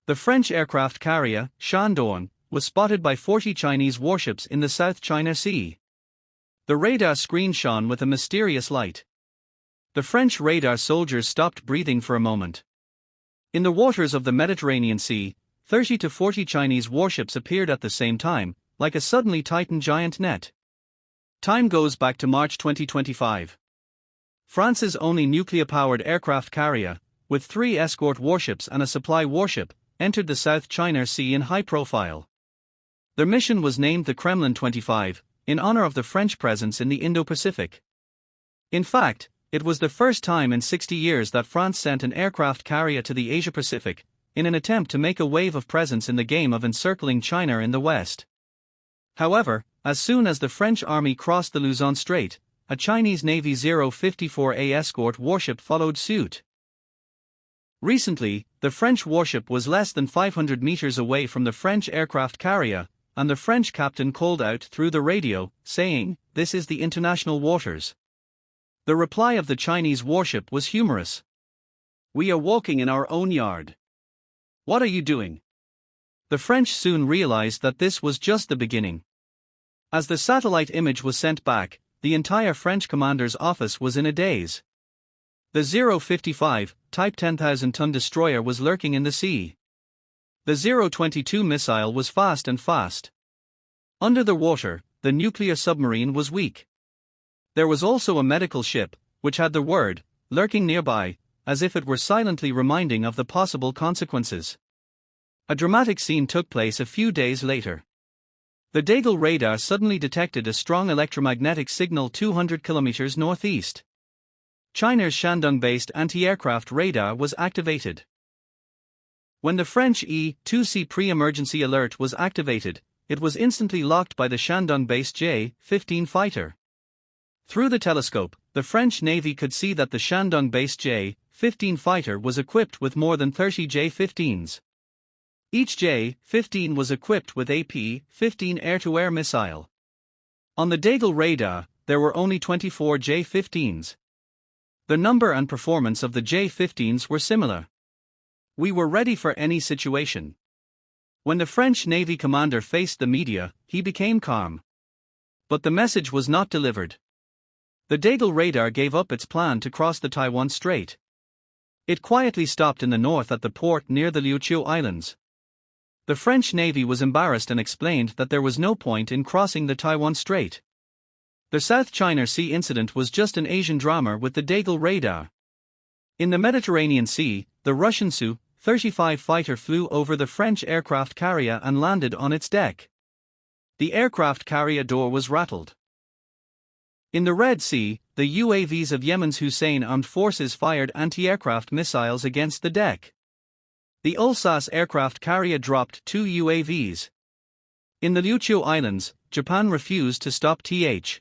The French aircraft carrier, Shandong, was spotted by 40 Chinese warships in the South China Sea. The radar screen shone with a mysterious light. The French radar soldiers stopped breathing for a moment. In the waters of the Mediterranean Sea, 30 to 40 Chinese warships appeared at the same time, like a suddenly tightened giant net. Time goes back to March 2025. France's only nuclear-powered aircraft carrier, with 3 escort warships and a supply warship, entered the South China Sea in high profile. Their mission was named the Kremlin 25, in honor of the French presence in the Indo-Pacific. In fact, it was the first time in 60 years that France sent an aircraft carrier to the Asia-Pacific, in an attempt to make a wave of presence in the game of encircling China in the West. However, as soon as the French army crossed the Luzon Strait, a Chinese Navy 054A escort warship followed suit. Recently, the French warship was less than 500 meters away from the French aircraft carrier, and the French captain called out through the radio, saying, "This is the international waters." The reply of the Chinese warship was humorous. "We are walking in our own yard. What are you doing?" The French soon realized that this was just the beginning. As the satellite image was sent back, the entire French commander's office was in a daze. The 055, Type 10,000-ton destroyer was lurking in the sea. The 022 missile was fast and fast. Under the water, the nuclear submarine was weak. There was also a medical ship, which had the word, lurking nearby, as if it were silently reminding of the possible consequences. A dramatic scene took place a few days later. The Daigle radar suddenly detected a strong electromagnetic signal 200 kilometers northeast. China's Shandong-based anti-aircraft radar was activated. When the French E-2C pre-emergency alert was activated, it was instantly locked by the Shandong-based J-15 fighter. Through the telescope, the French Navy could see that the Shandong-based J-15 fighter was equipped with more than 30 J-15s. Each J-15 was equipped with a P-15 air-to-air missile. On the Daigle radar, there were only 24 J-15s. The number and performance of the J-15s were similar. We were ready for any situation. When the French Navy commander faced the media, he became calm. But the message was not delivered. The Daigle radar gave up its plan to cross the Taiwan Strait. It quietly stopped in the north at the port near the Liuqiu Islands. The French Navy was embarrassed and explained that there was no point in crossing the Taiwan Strait. The South China Sea incident was just an Asian drama with the Daigle radar. In the Mediterranean Sea, the Russian Su-35 fighter flew over the French aircraft carrier and landed on its deck. The aircraft carrier door was rattled. In the Red Sea, the UAVs of Yemen's Hussein Armed Forces fired anti-aircraft missiles against the deck. The Ulsan aircraft carrier dropped 2 UAVs. In the Liuqiu Islands, Japan refused to stop Th.